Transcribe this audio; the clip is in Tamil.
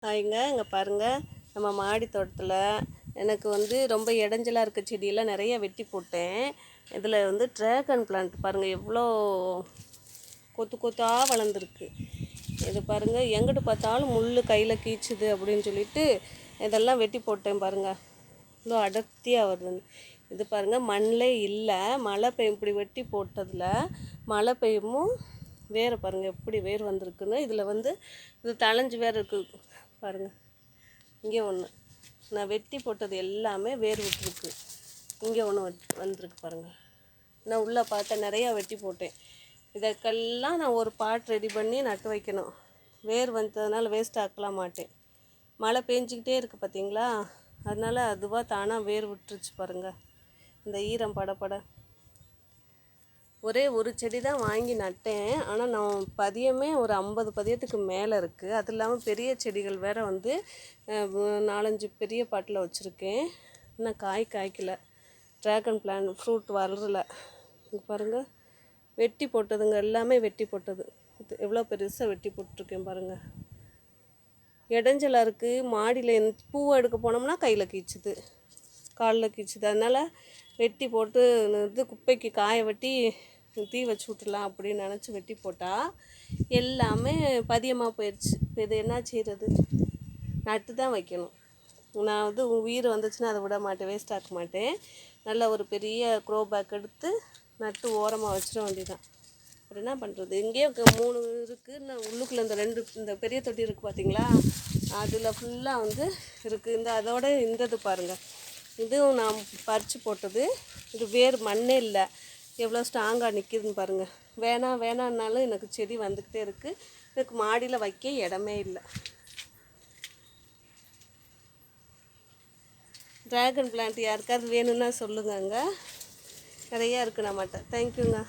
இங்கே பாருங்கள், நம்ம மாடி தோட்டத்தில் எனக்கு ரொம்ப இடைஞ்சலாக இருக்க செடியெல்லாம் நிறைய வெட்டி போட்டேன். இதில் ட்ராகன் பிளான்ட் பாருங்கள், எவ்வளோ கொத்து கொத்தாக வளர்ந்துருக்கு. இது பாருங்கள், எங்கிட்டு பார்த்தாலும் முள் கையில் கீச்சுது அப்படின்னு சொல்லிட்டு இதெல்லாம் வெட்டி போட்டேன். பாருங்கள், இவ்வளோ அடர்த்தியாக வருது. இது பாருங்கள், மண்ணிலே இல்லை, மழை பெய்யும். இப்படி வெட்டி போட்டதில் மழை பெய்யவும் வேறு பாருங்கள் எப்படி வேர் வந்திருக்குன்னு. இதில் இது தளைஞ்சு வேறு இருக்குது பாருங்கள். இங்கே ஒன்று நான் வெட்டி போட்டது எல்லாமே வேர் விட்டுருக்கு. இங்கே ஒன்று வந்திருக்கு பாருங்கள். நான் உள்ளே பார்த்தேன், நிறையா வெட்டி போட்டேன். இதற்கெல்லாம் நான் ஒரு பாட் ரெடி பண்ணி நட்டு வைக்கணும். வேர் வந்ததுனால வேஸ்ட் ஆக்கலாம் மாட்டேன். மழை பெஞ்சிக்கிட்டே இருக்குது பார்த்தீங்களா, அதனால் அதுவாக தானாக வேர் விட்டுருச்சு பாருங்கள். இந்த ஈரம் படப்பட ஒரே ஒரு செடி தான் வாங்கி நட்டேன். ஆனால் நான் பதியமே ஒரு 50 பதியத்துக்கு மேலே இருக்குது. அது இல்லாமல் பெரிய செடிகள் வேறு 4-5 பெரிய பாட்டில் வச்சுருக்கேன். இன்னும் காய்க்கல. ட்ராகன் பிளான்ட் ஃப்ரூட் வளரல. பாருங்கள், வெட்டி போட்டதுங்க எல்லாமே வெட்டி போட்டது. இது எவ்வளோ பெருசாக வெட்டி போட்டிருக்கேன் பாருங்கள். இடைஞ்சலாக இருக்குது. மாடியில் பூவை எடுக்க போனோம்னா கையில் கீச்சுது, காலில் கீச்சுது. அதனால் வெட்டி போட்டு குப்பைக்கு காய வெட்டி தீ வச்சு விட்டுலாம் அப்படின்னு நினச்சி வெட்டி போட்டால் எல்லாமே பதியமாக போயிடுச்சு. இப்போ இது என்ன செய்கிறது? நட்டு தான் வைக்கணும். நான் உயிர் வந்துச்சுன்னா அதை விட மாட்டேன், வேஸ்ட் ஆக்க மாட்டேன். நல்ல ஒரு பெரிய க்ரோ பேக் எடுத்து நட்டு ஓரமாக வச்சிட வேண்டியதான். அப்புறம் என்ன பண்ணுறது? இங்கேயே 3 இருக்குது. நான் உள்ளுக்குள்ளே இந்த பெரிய தொட்டி இருக்குது பார்த்தீங்களா, அதில் ஃபுல்லாக இருக்குது. அதோட இது பாருங்கள், இதுவும் நான் பறித்து போட்டது. இது வேர் மண்ணே இல்லை, எவ்வளோ ஸ்ட்ராங்காக நிற்கிதுன்னு பாருங்கள். வேணான்னாலும் எனக்கு செடி வந்துக்கிட்டே இருக்குது. எனக்கு மாடியில் வைக்க இடமே இல்லை. ட்ராகன் பிளான்ட் யாருக்காவது வேணும்னா சொல்லுங்கங்க, நிறையா இருக்குது நம்மகிட்ட. தேங்க்யூங்க.